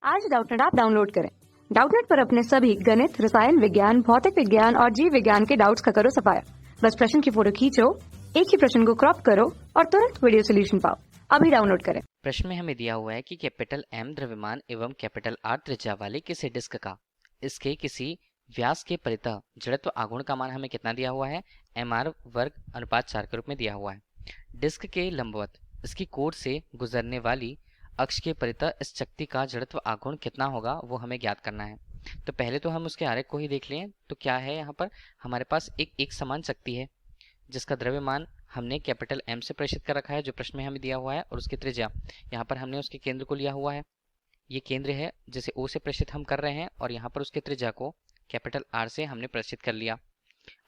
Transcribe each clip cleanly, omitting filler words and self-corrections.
आज Doubtnut app download करें। Doubtnut पर अपने सभी गणित, रसायन विज्ञान, भौतिक विज्ञान और जीव विज्ञान के डाउट्स का करो सफाया। बस प्रश्न की फोटो खींचो, एक ही प्रश्न को क्रॉप करो और तुरंत वीडियो सोल्यूशन पाओ। अभी डाउनलोड करें। प्रश्न में हमें दिया हुआ है कि कैपिटल M द्रव्यमान एवं कैपिटल R त्रिज्या वाले किसी डिस्क का इसके किसी व्यास के परितः जड़त्व आघूर्ण का मान हमें कितना दिया हुआ है, mr वर्ग अनुपात 4 के रूप में दिया हुआ है। डिस्क के लंबवत इसकी कोर से गुजरने वाली अक्ष के परितः इस चक्ति का जड़त्व आघूर्ण कितना होगा वो हमें ज्ञात करना है। तो पहले तो हम उसके आरेख को ही देख लें। तो क्या है, यहाँ पर हमारे पास एक समान चक्ति है जिसका द्रव्यमान हमने कैपिटल M से प्रेषित कर रखा है जो प्रश्न में हमें दिया हुआ है, और उसकी त्रिज्या यहाँ पर हमने उसके केंद्र को लिया हुआ है। ये केंद्र है जिसे O से प्रेषित हम कर रहे हैं, और यहाँ पर उसके त्रिज्या को कैपिटल R से हमने प्रेषित कर लिया।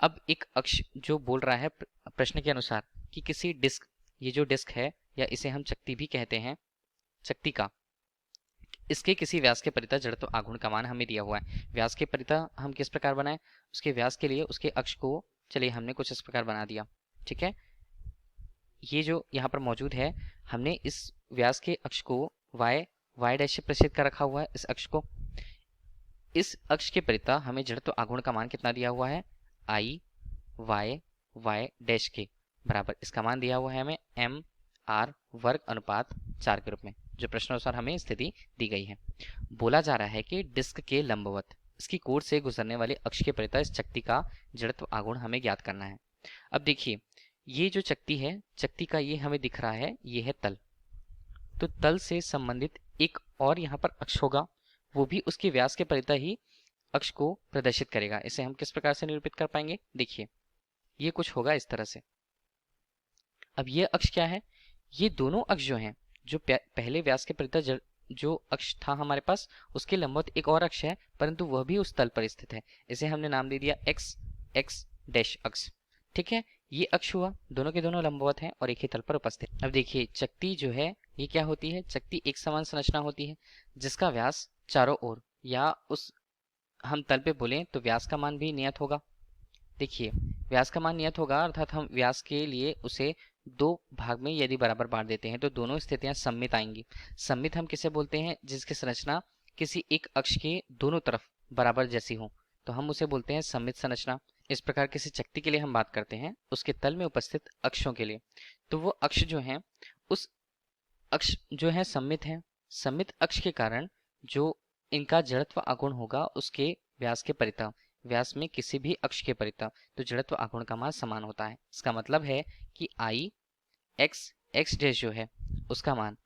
अब एक अक्ष जो बोल रहा है प्रश्न के अनुसार कि किसी डिस्क, ये जो डिस्क है या इसे हम चक्ति भी कहते हैं, चक्ति का इसके किसी व्यास के परितः जड़त्व आघूर्ण का मान हमें दिया हुआ है। व्यास के परितः हम किस प्रकार बनाएं, उसके व्यास के लिए उसके अक्ष को चलिए हमने कुछ इस प्रकार बना दिया। ठीक है, ये जो यहाँ पर मौजूद है हमने इस व्यास के अक्ष को y डैश से प्रेषित कर रखा हुआ है। इस अक्ष को, इस अक्ष के परितः हमें जड़त्व आघूर्ण का मान कितना दिया हुआ है, i y डैश के बराबर इसका मान दिया हुआ है हमें mr वर्ग अनुपात 4 के रूप में, जो प्रश्नानुसार हमें स्थिति दी गई है। बोला जा रहा है कि डिस्क के लंबवत इसकी कोर से गुजरने वाले अक्ष के परितः इस चक्ति का जड़त्व आघूर्ण हमें ज्ञात करना है। अब देखिए, ये जो चक्ति है, चक्ति का ये हमें दिख रहा है, ये है तल। तो तल से संबंधित एक और यहाँ पर अक्ष होगा, वो भी उसके व्यास के परितः ही अक्ष को प्रदर्शित करेगा। इसे हम किस प्रकार से निरूपित कर पाएंगे, देखिए ये कुछ होगा इस तरह से। अब ये अक्ष क्या है, ये दोनों अक्ष जो हैं, जो पहले व्यास के परितः जो अक्ष था हमारे पास, उसके लंबवत एक और अक्ष है, परंतु वह भी उस तल पर स्थित है। इसे हमने नाम दे दिया x डैश अक्ष। ठीक है, ये अक्ष हुआ, दोनों के दोनों लंबवत हैं और एक ही तल पर उपस्थित। अब देखिए, चक्ति जो है ये क्या होती है, चक्ति एक समान संरचना होती है जिसका व्यास चारों ओर, या उस हम तल पे बोलें तो व्यास का मान भी नियत होगा। देखिए, व्यास का मान नियत होगा, अर्थात हम व्यास के लिए उसे दो भाग में यदि बराबर बांट देते हैं तो दोनों स्थितियां सममित आएंगी। सममित हम किसे बोलते हैं, जिसकी संरचना किसी एक अक्ष के दोनों तरफ बराबर जैसी हो, तो हम उसे बोलते हैं सममित संरचना। इस प्रकार किसी चक्ति के लिए हम बात करते हैं उसके तल में उपस्थित अक्षों के लिए, तो वो अक्ष जो हैं, उस अक्ष जो है सममित है। सममित अक्ष के कारण जो इनका जड़त्व आघूर्ण होगा उसके व्यास के परितः, व्यास में किसी भी अक्ष के परितः, तो जड़त्व आघूर्ण का मान समान होता है। इसका मतलब है कि i x डैश जो है उसका मान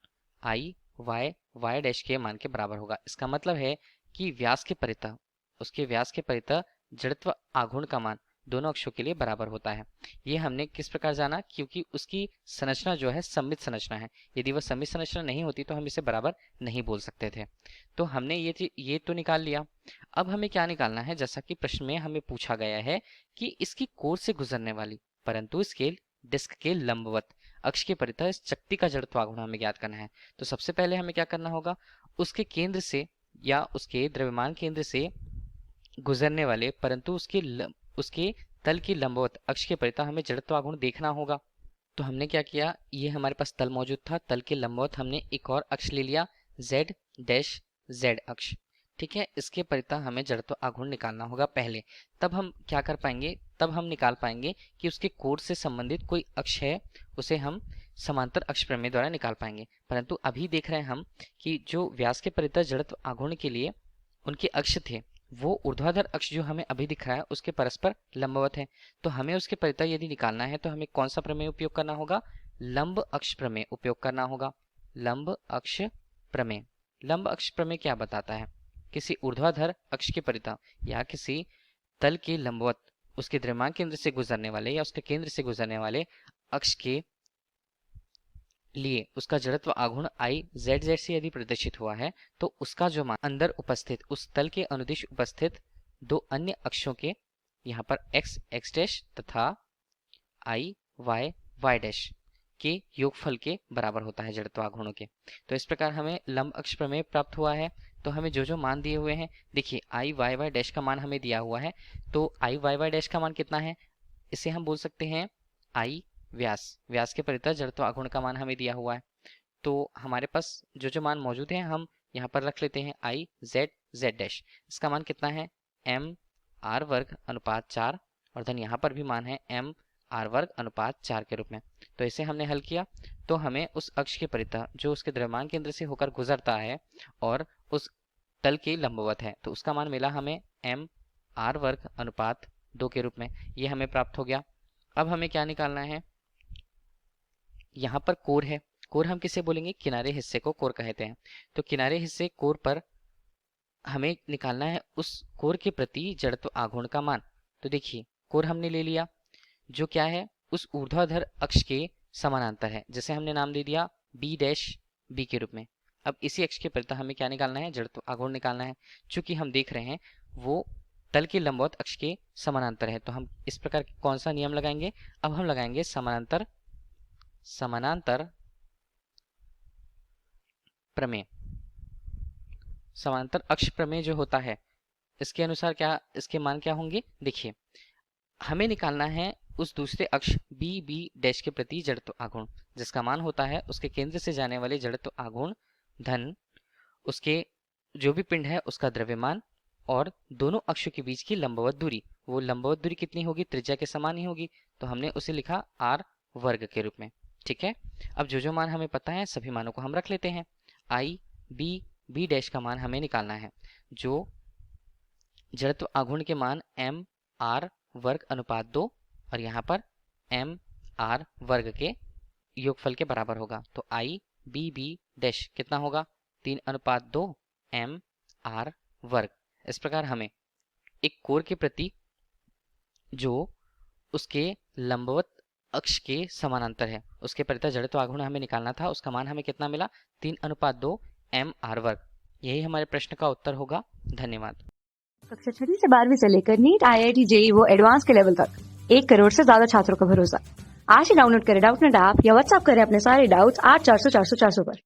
i y डैश के मान के बराबर होगा। इसका मतलब है कि व्यास के परितः, उसके व्यास के परितः जड़त्व आघूर्ण का मान दोनों अक्षों के लिए बराबर होता है। ये हमने किस प्रकार जाना, क्योंकि उसकी संरचना जो है सममित संरचना है। यदि वह सममित संरचना नहीं होती तो हम इसे बराबर नहीं बोल सकते थे। तो हमने ये तो निकाल लिया। अब हमें क्या निकालना है, जैसा कि प्रश्न में हमें पूछा गया है कि इसकी कोर से गुजरने वाली परंतु इसके डिस्क के लंबवत अक्ष के परितः इस चक्ति का जड़त्व आघूर्ण हमें ज्ञात करना है। तो सबसे पहले हमें क्या करना होगा, उसके केंद्र से या उसके द्रव्यमान केंद्र से गुजरने वाले परंतु उसके तल की लंबवत अक्ष के परितः हमें जड़त्व आघूर्ण देखना होगा। तो हमने क्या किया, ये हमारे पास तल मौजूद था, तल के लंबवत हमने एक और अक्ष ले लिया, z डैश z अक्ष। ठीक है, इसके परितः हमें जड़त्व आघूर्ण निकालना होगा पहले, तब हम क्या कर पाएंगे, तब हम निकाल पाएंगे कि उसके कोर से संबंधित कोई अक्ष है, उसे हम समांतर अक्ष प्रमेय द्वारा निकाल पाएंगे। परंतु अभी देख रहे हैं हम कि जो व्यास के परितः जड़त्व आघूर्ण के लिए उनके अक्ष थे, वो ऊर्ध्वाधर अक्ष जो हमें अभी दिख रहा है उसके परस्पर लंबवत है। तो हमें उसके परितः यदि निकालना है तो हमें कौन सा प्रमेय उपयोग करना होगा, लंब अक्ष प्रमेय उपयोग करना होगा। लंब अक्ष प्रमेय, लंब अक्ष प्रमेय क्या बताता है, किसी ऊर्ध्वाधर अक्ष के परितः या किसी तल के लंबवत उसके द्रव्यमान केंद्र से गुजरने वाले या उसके केंद्र से गुजरने वाले अक्ष के लिए उसका जड़त्व आघूर्ण i z से यदि प्रदर्शित हुआ है तो उसका जो मान अंदर उपस्थित उस तल के अनुदिश उपस्थित दो अन्य अक्षों के, यहाँ पर x डैश तथा i y डैश के योगफल के बराबर होता है जड़त्व आघूर्णों के। तो इस प्रकार हमें लंब अक्ष प्रमेय प्राप्त हुआ है। तो हमें जो मान दिए हुए हैं, देखिए i y डैश का मान हमें दिया हुआ है, तो i y डैश का मान कितना है, इसे हम बोल सकते हैं i व्यास के परितः जड़त्व आघूर्ण का मान हमें दिया हुआ है। तो हमारे पास जो मान मौजूद है हम यहाँ पर रख लेते हैं आई जेड जेड डैश। इसका मान कितना है एम आर वर्ग अनुपात 4 और धन यहाँ पर भी मान है एम आर वर्ग अनुपात 4 के रूप में। तो इसे हमने हल किया तो हमें उस अक्ष के परितः जो उसके द्रव्यमान केंद्र से होकर गुजरता है और उस तल के लंबवत है, तो उसका मान मिला हमें एम आर वर्ग अनुपात 2 के रूप में। ये हमें प्राप्त हो गया। अब हमें क्या निकालना है, यहाँ पर कोर है। कोर हम किसे बोलेंगे, किनारे हिस्से को कोर कहते हैं। तो किनारे हिस्से कोर पर हमें निकालना है उस कोर के प्रति जड़त्व आघूर्ण का मान। तो देखिए कोर हमने ले लिया जो क्या है उस ऊर्ध्वाधर अक्ष के समानांतर है, जिसे हमने नाम दे दिया बी डैश बी के रूप में। अब इसी अक्ष के प्रति हमें क्या निकालना है, जड़त्व आघूर्ण निकालना है। चूंकि हम देख रहे हैं वो तल के लंबवत अक्ष के समानांतर है, तो हम इस प्रकार कौन सा नियम लगाएंगे, अब हम लगाएंगे समानांतर प्रमेय। समांतर अक्ष प्रमेय जो होता है इसके अनुसार क्या इसके मान क्या होंगे, देखिए हमें निकालना है उस दूसरे अक्ष बी बी डैश के प्रति जड़त्व आघूर्ण, जिसका मान होता है उसके केंद्र से जाने वाले जड़त्व आघूर्ण धन उसके जो भी पिंड है उसका द्रव्यमान और दोनों अक्षों के बीच की लंबवत दूरी। वो लंबवत दूरी कितनी होगी, त्रिज्या के समान ही होगी, तो हमने उसे लिखा आर वर्ग के रूप में। ठीक है, अब जो मान हमें पता है सभी मानों को हम रख लेते हैं। आई बी बी डैश का मान हमें निकालना है, जो जड़त्व आघूर्ण के मान एम आर वर्ग अनुपात 2 और यहाँ पर एम आर वर्ग के योगफल के बराबर होगा। तो आई बी बी डैश कितना होगा, 3:2 एम आर वर्ग। इस प्रकार हमें एक कोर के प्रति जो उसके लंबवत अक्ष के समानांतर है उसके प्रति जड़त्व आघूर्ण हमें निकालना था, उसका मान हमें कितना मिला, 3:2 एम आर वर्ग। यही हमारे प्रश्न का उत्तर होगा। धन्यवाद। कक्षा 6वीं से 12वीं से लेकर नीट, IIT, JEE वो एडवांस के लेवल तक 1 करोड़ से ज्यादा छात्रों का भरोसा। आज ही डाउनलोड करें डाउटनेट ऐप या व्हाट्सएप करें अपने सारे डाउट्स 8400 400 400 पर।